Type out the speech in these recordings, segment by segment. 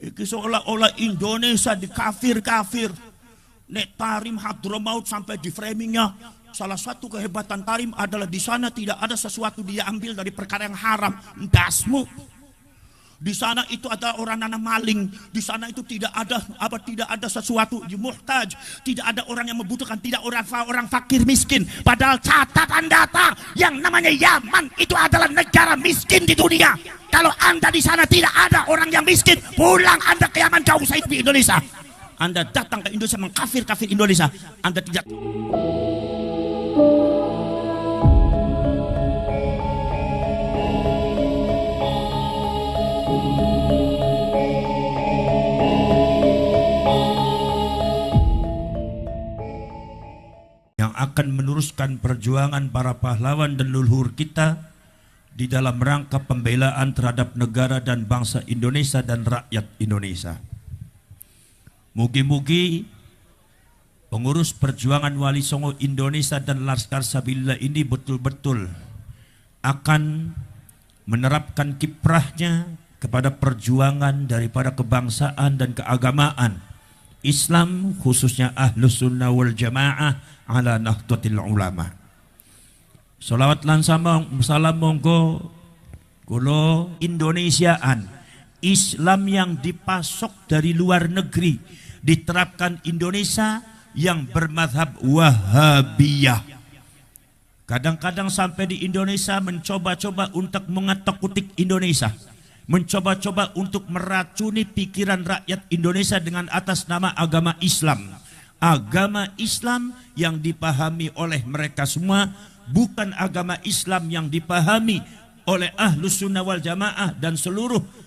Iki seolah-olah Indonesia dikafir-kafir. Nek Tarim Hadramaut sampai di framingnya. Salah satu kehebatan Tarim adalah di sana tidak ada sesuatu dia ambil dari perkara yang haram. Dasmu. Di sana itu ada orang nanam maling. Di sana itu tidak ada sesuatu di muhtaj. Tidak ada orang yang membutuhkan. Tidak orang fakir miskin. Padahal catatan data yang namanya Yaman itu adalah negara miskin di dunia. Kalau Anda di sana tidak ada orang yang miskin, pulang Anda ke Yaman, jauh saya di Indonesia. Anda datang ke Indonesia mengkafir-kafir Indonesia. Anda tidak. Yang akan meneruskan perjuangan para pahlawan dan leluhur kita di dalam rangka pembelaan terhadap negara dan bangsa Indonesia dan rakyat Indonesia. Mugi-mugi pengurus perjuangan Wali Songo Indonesia dan Laskar Sabilillah ini betul-betul akan menerapkan kiprahnya kepada perjuangan daripada kebangsaan dan keagamaan Islam, khususnya Ahlus Sunnah wal Jamaah ala Nahdlatul Ulama. Salawat lan salam monggo kulo Indonesiaan, Islam yang dipasok dari luar negeri diterapkan Indonesia yang bermadhab Wahabiyah. Kadang-kadang sampai di Indonesia mencoba-coba untuk mengatak-kutik Indonesia, mencoba-coba untuk meracuni pikiran rakyat Indonesia dengan atas nama agama Islam. Agama Islam yang dipahami oleh mereka semua bukan agama Islam yang dipahami oleh Ahlus Sunnah wal Jamaah dan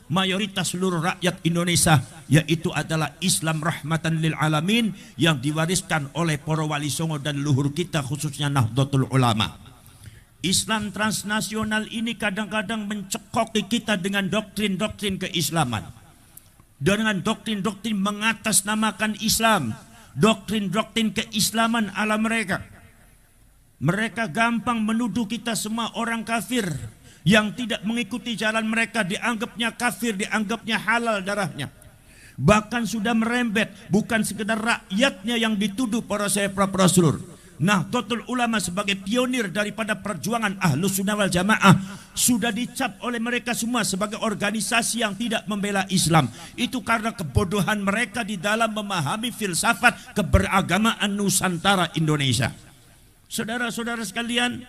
mayoritas seluruh rakyat Indonesia, yaitu adalah Islam rahmatan lil alamin yang diwariskan oleh para wali songo dan luhur kita, khususnya Nahdlatul Ulama. Islam transnasional ini kadang-kadang mencekoki kita dengan doktrin-doktrin keislaman, dengan doktrin-doktrin mengatasnamakan Islam, doktrin-doktrin keislaman ala mereka. Mereka gampang menuduh kita semua orang kafir. Yang tidak mengikuti jalan mereka dianggapnya kafir, dianggapnya halal darahnya. Bahkan sudah merembet, bukan sekedar rakyatnya yang dituduh para sepraperasulur. Nahdlatul Ulama sebagai pionir daripada perjuangan Ahlus Sunnah wal Jamaah sudah dicap oleh mereka semua sebagai organisasi yang tidak membela Islam. Itu karena kebodohan mereka di dalam memahami filsafat keberagamaan Nusantara Indonesia. Saudara-saudara sekalian,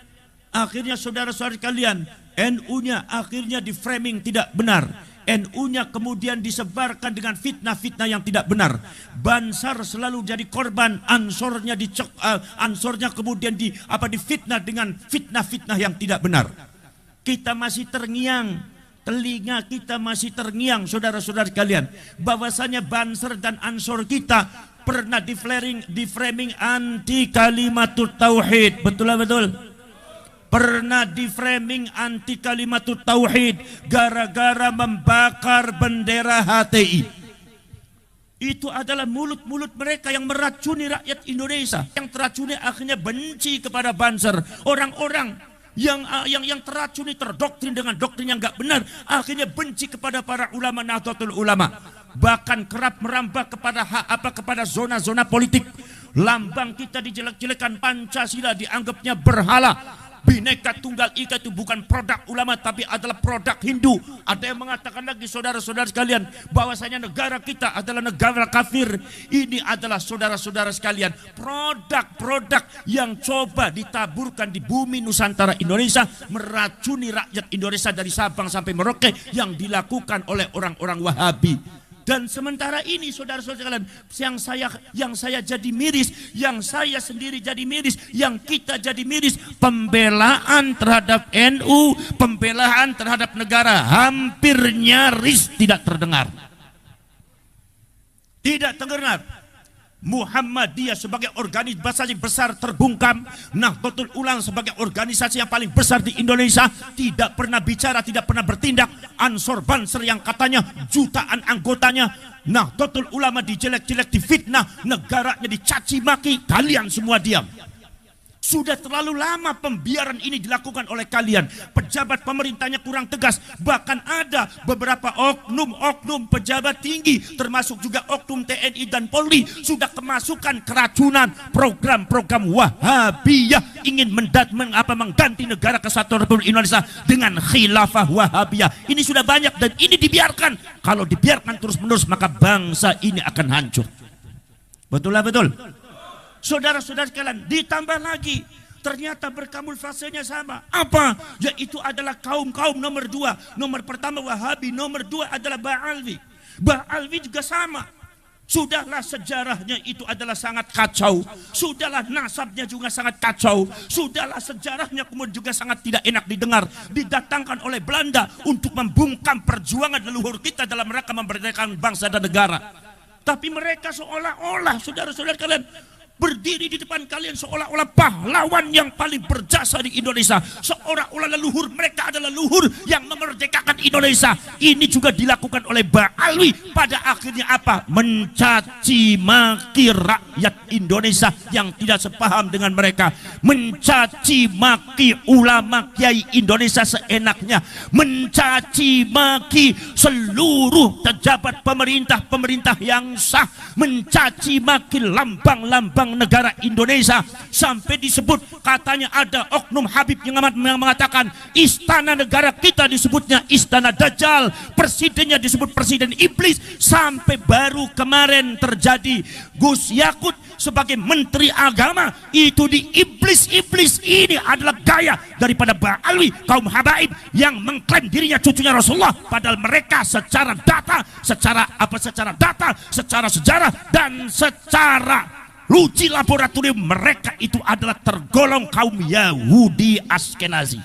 akhirnya saudara-saudara sekalian, NU-nya akhirnya di framing tidak benar. NU-nya kemudian disebarkan dengan fitnah-fitnah yang tidak benar. Bansar selalu jadi korban, Ansornya kemudian difitnah dengan fitnah-fitnah yang tidak benar. Kita masih terngiang, telinga kita masih terngiang, saudara-saudara sekalian, bahwasanya Bansar dan Ansor kita pernah di framing anti kalimatut tauhid. Betul? Pernah di framing anti kalimatut tauhid gara-gara membakar bendera HTI. Itu adalah mulut-mulut mereka yang meracuni rakyat Indonesia. Yang teracuni akhirnya benci kepada Banser. Orang-orang yang teracuni, terdoktrin dengan doktrin yang gak benar, akhirnya benci kepada para ulama Nahdlatul Ulama. Bahkan kerap merambah kepada zona-zona politik. Lambang kita dijelek-jelekan, Pancasila dianggapnya berhala. Bhinneka Tunggal Ika itu bukan produk ulama tapi adalah produk Hindu. Ada yang mengatakan lagi, saudara-saudara sekalian, bahwasanya negara kita adalah negara kafir. Ini adalah saudara-saudara sekalian produk-produk yang coba ditaburkan di bumi Nusantara Indonesia, meracuni rakyat Indonesia dari Sabang sampai Merauke, yang dilakukan oleh orang-orang Wahabi. Dan sementara ini saudara-saudara sekalian, yang saya jadi miris, yang saya sendiri jadi miris, yang kita jadi miris, pembelaan terhadap NU, pembelaan terhadap negara hampir nyaris tidak terdengar. Tidak terdengar. Muhammadiyah sebagai organisasi besar terbungkam, Nahdlatul Ulama sebagai organisasi yang paling besar di Indonesia tidak pernah bicara, tidak pernah bertindak. Ansor Banser yang katanya jutaan anggotanya, Nahdlatul Ulama dijelek-jelek, difitnah, negaranya dicaci maki, kalian semua diam. Sudah terlalu lama pembiaran ini dilakukan oleh kalian. Pejabat pemerintahnya kurang tegas. Bahkan ada beberapa oknum-oknum pejabat tinggi, termasuk juga oknum TNI dan Polri, sudah kemasukan keracunan program-program Wahabiyah, ingin mengganti negara kesatuan Republik Indonesia dengan khilafah Wahabiyah. Ini sudah banyak dan ini dibiarkan. Kalau dibiarkan terus-menerus maka bangsa ini akan hancur. Betul lah, betul. Saudara-saudara sekalian, ditambah lagi ternyata berkamuflasenya sama. Apa? Yaitu adalah kaum-kaum nomor dua. Nomor pertama Wahabi, nomor dua adalah Ba'alwi. Ba'alwi juga sama. Sudahlah sejarahnya itu adalah sangat kacau. Sudahlah nasabnya juga sangat kacau. Sudahlah sejarahnya kemudian juga sangat tidak enak didengar. Didatangkan oleh Belanda untuk membungkam perjuangan leluhur kita dalam rangka memerdekakan bangsa dan negara. Tapi mereka seolah-olah, saudara-saudara kalian, berdiri di depan kalian seolah-olah pahlawan yang paling berjasa di Indonesia. Seolah-olah leluhur mereka adalah leluhur yang memerdekakan Indonesia. Ini juga dilakukan oleh Ba'alwi. Pada akhirnya apa? Mencaci maki rakyat Indonesia yang tidak sepaham dengan mereka. Mencaci maki ulama kiai Indonesia seenaknya. Mencaci maki seluruh pejabat pemerintah yang sah. Mencaci maki lambang-lambang negara Indonesia, sampai disebut katanya ada oknum Habib yang mengatakan istana negara kita disebutnya istana Dajjal, presidennya disebut presiden iblis. Sampai baru kemarin terjadi Gus Yakut sebagai menteri agama itu di iblis. Ini adalah gaya daripada Ba'alwi, kaum habaib yang mengklaim dirinya cucunya Rasulullah, padahal mereka secara data, secara sejarah dan secara uji laboratorium mereka itu adalah tergolong kaum Yahudi Askenazi.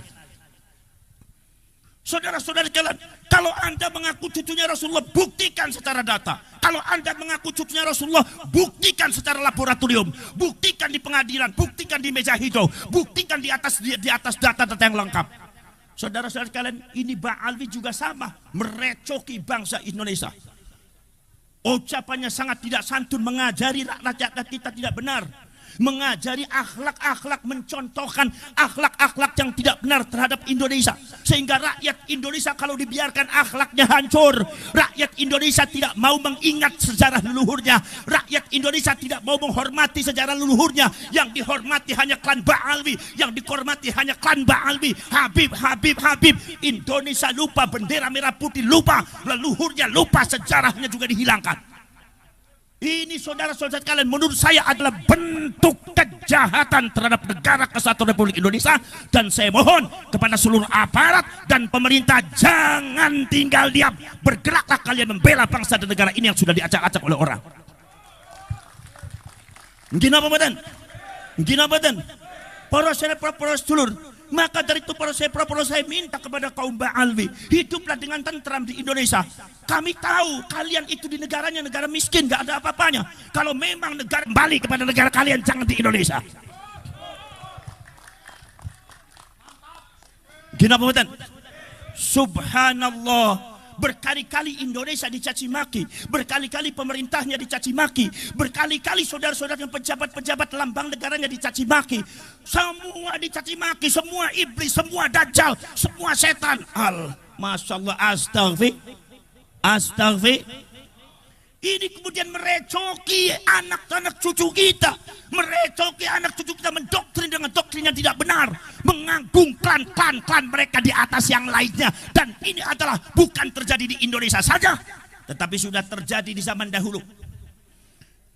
Saudara-saudara sekalian, kalau Anda mengaku cucunya Rasulullah, buktikan secara data. Kalau Anda mengaku cucunya Rasulullah, buktikan secara laboratorium, buktikan di pengadilan, buktikan di meja hijau, buktikan di atas data-data yang lengkap. Saudara-saudara sekalian, ini Ba'alwi juga sama, merecoki bangsa Indonesia. Ucapannya sangat tidak santun, mengajari rakyat kita tidak benar, mengajari akhlak-akhlak, mencontohkan akhlak-akhlak yang tidak benar terhadap Indonesia, sehingga rakyat Indonesia kalau dibiarkan akhlaknya hancur. Rakyat Indonesia tidak mau mengingat sejarah leluhurnya. Rakyat Indonesia tidak mau menghormati sejarah leluhurnya. Yang dihormati hanya klan Ba'alwi, yang dihormati hanya klan Ba'alwi. Habib. Indonesia lupa, bendera merah putih lupa, leluhurnya lupa, sejarahnya juga dihilangkan. Ini saudara-saudara sekalian, menurut saya adalah bentuk kejahatan terhadap negara kesatuan Republik Indonesia. Dan saya mohon kepada seluruh aparat dan pemerintah, jangan tinggal diam. Bergeraklah kalian membela bangsa dan negara ini yang sudah diacak-acak oleh orang. Gina badan. Para sedulur, maka dari itu para saya minta kepada kaum Ba'alwi, hiduplah dengan tentram di Indonesia. Kami tahu kalian itu di negaranya negara miskin, gak ada apa-apanya. Kalau memang negara kembali kepada negara kalian, jangan di Indonesia. Gina badan. Subhanallah. Berkali-kali Indonesia dicaci maki, berkali-kali pemerintahnya dicaci maki, berkali-kali saudara-saudara yang pejabat-pejabat lambang negaranya dicaci maki. Semua dicaci maki, semua iblis, semua dajjal, semua setan. Masya Allah, astagfir. Ini kemudian merecoki anak-anak cucu kita, merecoki anak cucu kita, mendoktrin dengan doktrin yang tidak benar, menganggung klan mereka di atas yang lainnya. Dan ini adalah bukan terjadi di Indonesia saja, tetapi sudah terjadi di zaman dahulu.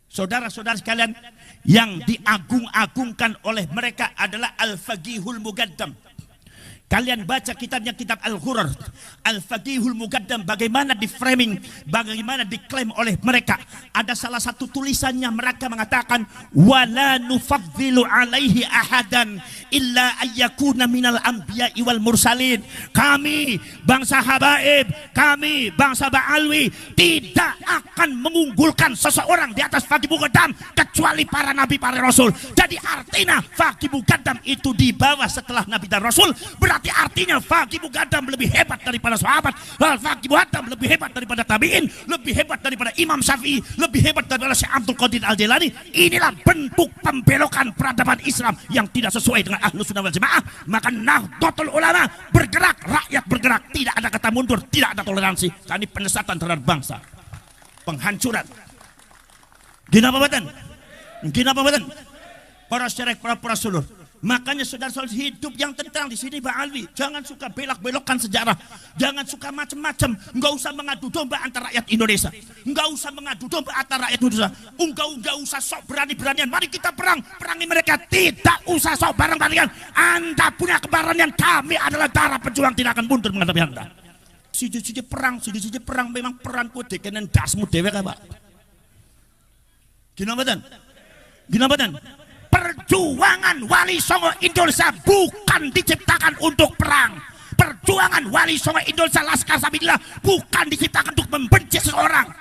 Saudara-saudara sekalian, yang diagung-agungkan oleh mereka adalah Al-Faqihul Muqaddam. Kalian baca kitabnya, kitab Al-Ghurar, Al-Faqihul Muqaddam, bagaimana di framing, bagaimana diklaim oleh mereka. Ada salah satu tulisannya mereka mengatakan, wala nufaddilu alaihi ahadan illa ayyakuna minal anbiya'i wal mursalin. Kami bangsa habaib, kami bangsa Ba'alwi tidak akan mengunggulkan seseorang di atas Faqih Muqaddam kecuali para nabi, para rasul. Jadi artinya Faqih Muqaddam itu di bawah setelah nabi dan rasul. Berarti artinya Fakih Muqaddam lebih hebat daripada sahabat, Fakih Muqaddam lebih hebat daripada tabi'in, lebih hebat daripada Imam Syafi'i, lebih hebat daripada Syekh Abdul Qadir Al-Jailani. Inilah bentuk pembelokan peradaban Islam yang tidak sesuai dengan Ahlus Sunnah wal Jamaah. Maka Nahdlatul Ulama bergerak, rakyat bergerak, tidak ada kata mundur, tidak ada toleransi. Ini penyesatan terhadap bangsa, penghancuran. Gina apa badan? Gina apa badan? Para syarek, para sulur. Makanya saudara-saudara hidup yang tentang di sini Pak Alwi. Jangan suka belok-belokkan sejarah. Jangan suka macam-macam. Enggak usah mengadu domba antara rakyat Indonesia. Enggak usah mengadu domba antara rakyat Indonesia. Enggak usah sok berani-beranian. Mari kita perang. Perangi mereka. Tidak usah sok bareng-barengan. Anda punya keberanian. Kami adalah darah pejuang. Tidak akan mundur menghadapi Anda. Siji-siji perang memang peranku dekenen dasmu dewe Pak. Gina badan? Perjuangan Wali Songo Indonesia bukan diciptakan untuk perang. Perjuangan Wali Songo Indonesia Laskar Sabilillah bukan diciptakan untuk membenci seseorang,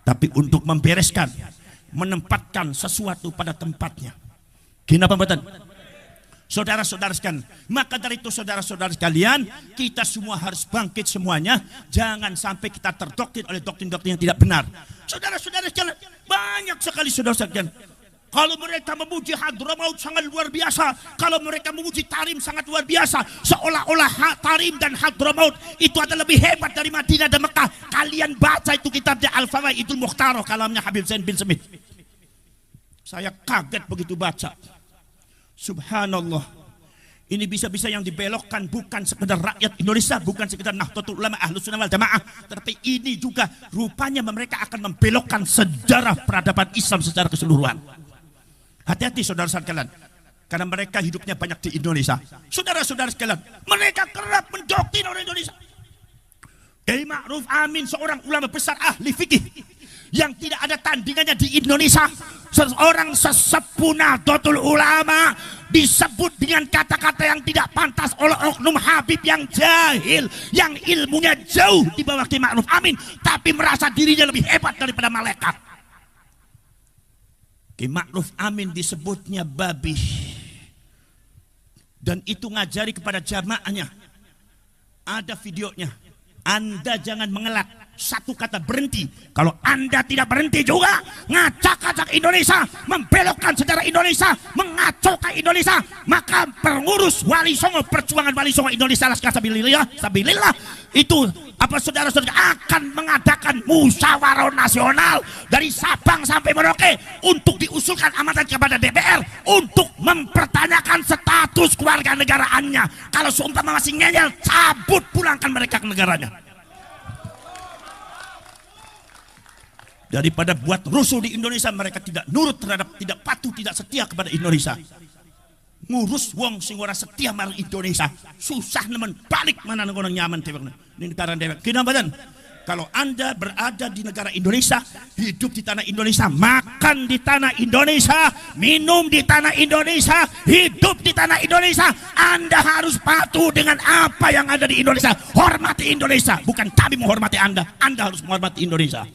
tapi untuk membereskan, menempatkan sesuatu pada tempatnya. Gina badan? Saudara-saudara sekalian, maka dari itu saudara-saudara sekalian, kita semua harus bangkit semuanya. Jangan sampai kita terdoktrin oleh doktrin-doktrin yang tidak benar. Saudara-saudara sekalian, banyak sekali saudara sekalian. Kalau mereka memuji Hadramaut sangat luar biasa. Kalau mereka memuji Tarim sangat luar biasa. Seolah-olah Tarim dan Hadramaut itu adalah lebih hebat dari Madinah dan Mekah. Kalian baca itu kitabnya Al-Fawaidul Mukhtarah, kalamnya Habib Zain bin Smith. Saya kaget begitu baca. Subhanallah. Ini bisa-bisa yang dibelokkan bukan sekedar rakyat Indonesia, bukan sekedar Nahdlatul Ulama Ahlus Sunnah wal Jamaah, tapi ini juga rupanya mereka akan membelokkan sejarah peradaban Islam secara keseluruhan. Hati-hati saudara sekalian, karena mereka hidupnya banyak di Indonesia. Saudara-saudara sekalian, mereka kerap mendoktrin orang Indonesia. Kiai Ma'ruf Amin, seorang ulama besar ahli fikih yang tidak ada tandingannya di Indonesia, seorang sesepuh Nahdlatul Ulama, disebut dengan kata-kata yang tidak pantas oleh oknum Habib yang jahil, yang ilmunya jauh di bawah Kiai Ma'ruf Amin, tapi merasa dirinya lebih hebat daripada malaikat. Kiai Ma'ruf Amin disebutnya babi, dan itu ngajari kepada jamaahnya. Ada videonya. Anda jangan mengelak, satu kata berhenti. Kalau Anda tidak berhenti juga ngacak-ngacak Indonesia, membelokkan sejarah Indonesia, mengacaukan Indonesia, maka pengurus Wali Songo, perjuangan Wali Songo Indonesia Laskar Sabilillah itu saudara-saudara akan mengadakan musyawarah nasional dari Sabang sampai Merauke untuk diusulkan amatan kepada DPR untuk mempertanyakan status kewarganegaraannya. Kalau seumpama masih ngeyel, cabut, pulangkan mereka ke negaranya. Daripada buat rusuh di Indonesia, mereka tidak nurut terhadap, tidak patuh, tidak setia kepada Indonesia. Ngurus wong sing ora setia marang Indonesia, susah nemen balik mana ngono nyaman dewek di negara dewek. Kena badan. Kalau Anda berada di negara Indonesia, hidup di tanah Indonesia, makan di tanah Indonesia, minum di tanah Indonesia, hidup di tanah Indonesia, Anda harus patuh dengan apa yang ada di Indonesia. Hormati Indonesia, bukan kami menghormati Anda harus menghormati Indonesia.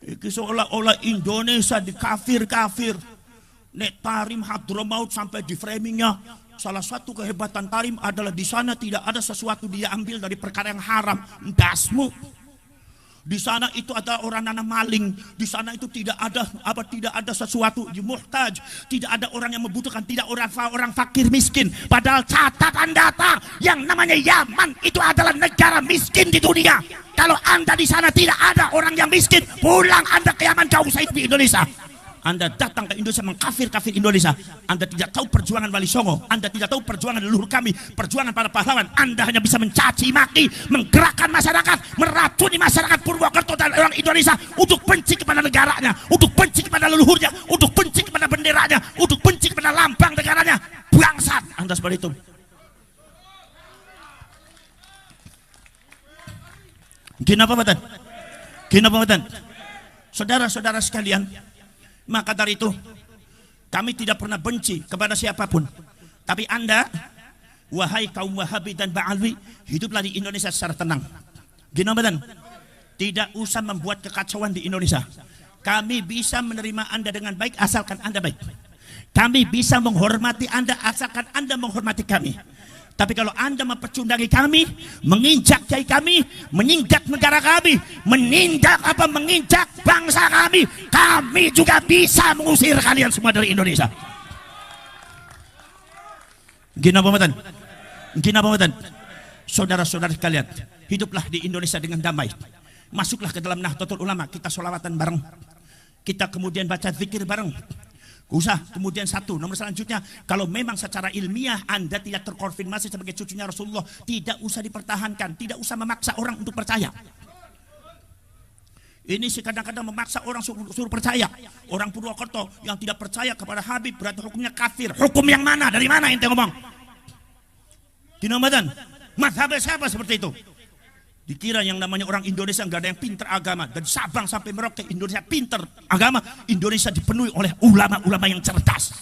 Iki seolah-olah Indonesia di kafir-kafir. Nek Tarim Hadramaut sampai di framingnya. Salah satu kehebatan Tarim adalah di sana tidak ada sesuatu dia ambil dari perkara yang haram. Dasmu. Di sana itu ada orang nanam maling. Di sana itu tidak ada sesuatu di muhtaj. Tidak ada orang yang membutuhkan, tidak orang fakir miskin. Padahal catatan data yang namanya Yaman itu adalah negara miskin di dunia. Kalau Anda di sana tidak ada orang yang miskin, pulang Anda ke Yaman, jauh saya di Indonesia. Anda datang ke Indonesia mengkafir-kafir Indonesia. Anda tidak tahu perjuangan Wali Songo, Anda tidak tahu perjuangan leluhur kami, perjuangan para pahlawan. Anda hanya bisa mencaci maki, menggerakkan masyarakat, meracuni masyarakat Purwokerto dan orang Indonesia untuk benci kepada negaranya, untuk benci kepada leluhurnya, untuk benci kepada benderanya, untuk benci kepada lambang negaranya. Bangsat Anda seperti itu. Kenapa badan? Saudara-saudara sekalian, maka dari itu kami tidak pernah benci kepada siapapun. Tapi Anda, wahai kaum Wahabi dan Ba'alwi, hiduplah di Indonesia secara tenang. Tidak usah membuat kekacauan di Indonesia. Kami bisa menerima Anda dengan baik asalkan Anda baik. Kami bisa menghormati Anda asalkan Anda menghormati kami. Tapi kalau Anda mempecundangi kami, menginjak kiai kami, menginjak negara kami, menginjak bangsa kami juga bisa mengusir kalian semua dari Indonesia. Gina pematan. Saudara-saudara sekalian, hiduplah di Indonesia dengan damai. Masuklah ke dalam Nahdlatul Ulama, kita sholawatan bareng. Kita kemudian baca zikir bareng. Kemudian nomor selanjutnya, kalau memang secara ilmiah Anda tidak terkonfirmasi sebagai cucunya Rasulullah, tidak usah dipertahankan, tidak usah memaksa orang untuk percaya. Ini sih kadang-kadang memaksa orang suruh percaya. Orang Purwokerto yang tidak percaya kepada Habib berarti hukumnya kafir. Hukum yang mana? Dari mana ente ngomong? Dinamakan mazhab siapa seperti itu? Dikira yang namanya orang Indonesia nggak ada yang pinter agama. Dari Sabang sampai Merauke Indonesia pinter agama. Indonesia dipenuhi oleh ulama-ulama yang cerdas.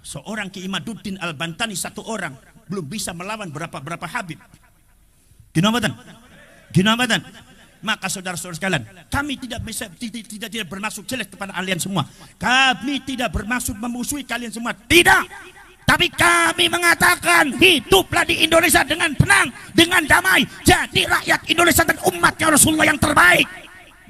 Seorang Ki Imaduddin Al-Bantani satu orang belum bisa melawan berapa Habib. Ginamatan. Maka saudara-saudara sekalian, kami tidak bermaksud jelek kepada kalian semua. Kami tidak bermaksud memusuhi kalian semua. Tidak. Tapi kami mengatakan hiduplah di Indonesia dengan tenang, dengan damai. Jadi rakyat Indonesia dan umatnya Rasulullah yang terbaik.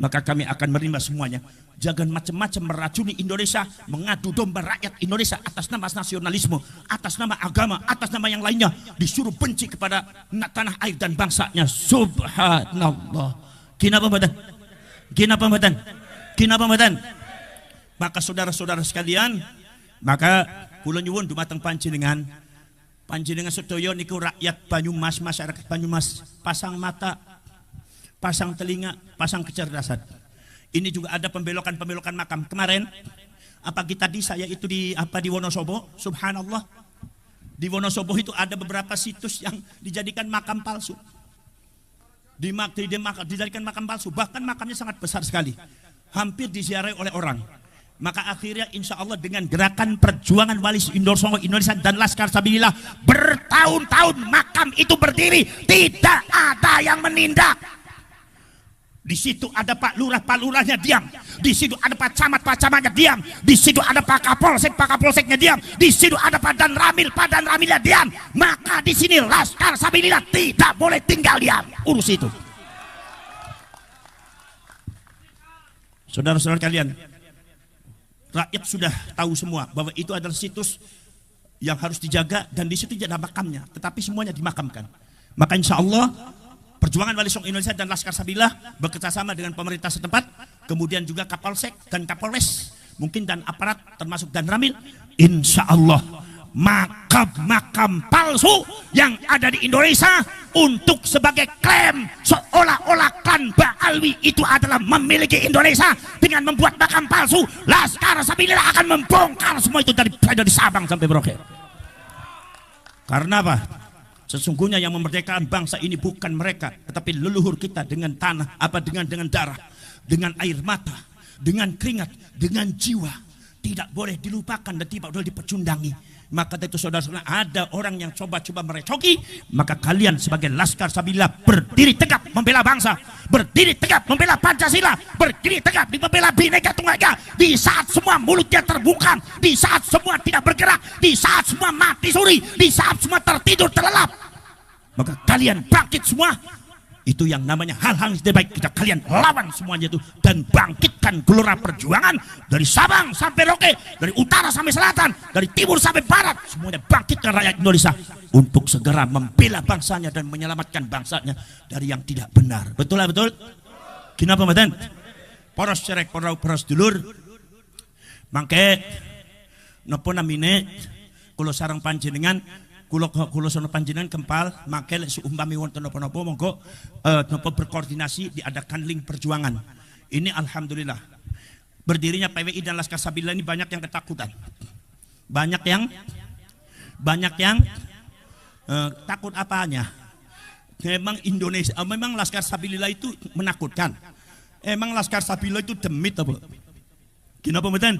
Maka kami akan menerima semuanya. Jangan macam-macam meracuni Indonesia, mengadu domba rakyat Indonesia atas nama nasionalisme, atas nama agama, atas nama yang lainnya. Disuruh benci kepada tanah air dan bangsanya. Subhanallah. Kina pembatan. Maka saudara-saudara sekalian, maka kula nyuwun dumateng panjenengan sedaya niku rakyat Banyumas, masyarakat Banyumas, pasang mata, pasang telinga, pasang kecerdasan. Ini juga ada pembelokan makam. Kemarin saya itu di Wonosobo, subhanallah. Di Wonosobo itu ada beberapa situs yang dijadikan makam palsu. Dijadikan makam palsu, bahkan makamnya sangat besar sekali. Hampir diziarahi oleh orang. Maka akhirnya insya Allah dengan gerakan perjuangan Wali Songo Indonesia dan Laskar Sabilillah, bertahun-tahun makam itu berdiri, tidak ada yang menindak. Di situ ada Pak Lurahnya diam, di situ ada Pak Camatnya diam, di situ ada Pak Kapolseknya diam, di situ ada Pak Danramilnya diam. Maka di sini Laskar Sabilillah tidak boleh tinggal diam, urus itu. Saudara-saudara kalian, rakyat sudah tahu semua bahwa itu adalah situs yang harus dijaga dan di situ tidak ada makamnya, tetapi semuanya dimakamkan. Maka insya Allah perjuangan Wali Songo Indonesia dan Laskar Sabilillah bekerjasama dengan pemerintah setempat, kemudian juga Kapolsek dan Kapolres, mungkin dan aparat termasuk Danramil, insya Allah makam palsu yang ada di Indonesia untuk sebagai klaim seolah-olah klan Ba'alwi itu adalah memiliki Indonesia dengan membuat makam palsu, Laskar Sabilillah akan membongkar semua itu dari Sabang sampai Merauke. Karena apa? Sesungguhnya yang memerdekakan bangsa ini bukan mereka, tetapi leluhur kita dengan tanah, dengan darah, dengan air mata, dengan keringat, dengan jiwa. Tidak boleh dilupakan dan tidak boleh dipecundangi. Maka itu saudara-saudara, ada orang yang coba-coba merecoki, maka kalian sebagai Laskar Sabilillah berdiri tegap membela bangsa, berdiri tegap membela Pancasila, berdiri tegap membela Bhinneka Tunggal Ika. Di saat semua mulutnya terbuka, di saat semua tidak bergerak, di saat semua mati suri, di saat semua tertidur terlelap, maka kalian bangkit semua. Itu yang namanya hal-hal yang tidak baik, kalian lawan semuanya itu dan bangkitkan gelora perjuangan dari Sabang sampai Merauke, dari utara sampai selatan, dari timur sampai barat, semuanya bangkitkan rakyat Indonesia untuk segera membela bangsanya dan menyelamatkan bangsanya dari yang tidak benar. Betul lah, betul? Kenapa mboten? Poros cerek poros dulur. Mangke napa namine kula sareng panjenengan, Kulo sono panjenengan kempal mangke lek seumpami wonten napa-napa monggo napa berkoordinasi diadakan link perjuangan. Ini alhamdulillah. Berdirinya PWI dan Laskar Sabilillah ini banyak yang ketakutan. Banyak yang takut apanya? Memang Indonesia, memang Laskar Sabilillah itu menakutkan. Emang Laskar Sabilillah itu demit apa? Kenapa mboten?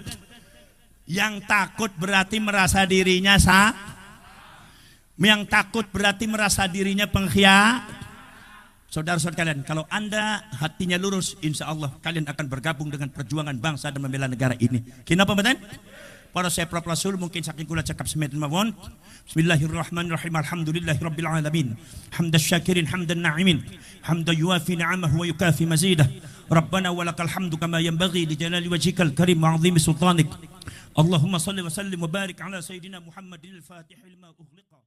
Yang takut berarti merasa dirinya yang takut berarti merasa dirinya pengkhianat. Saudara-saudara kalian, kalau Anda hatinya lurus, insya Allah kalian akan bergabung dengan perjuangan bangsa dan membela negara ini. Kenapa betul? Para saya Rasul mungkin saking kula cakap semeton mawon. Bismillahirrahmanirrahim. Alhamdulillahirabbil alamin. Hamdan syakirin hamdan na'imin. Hamdan yuafi ni'amahu wa yukafi mazidah. Rabbana walakal hamdu kama yanbaghi li jalali wajhikal karim wa 'azimi sultanik. Allahumma salli wa sallim wa barik ala sayyidina Muhammadin al-Fatih lima ughliqa.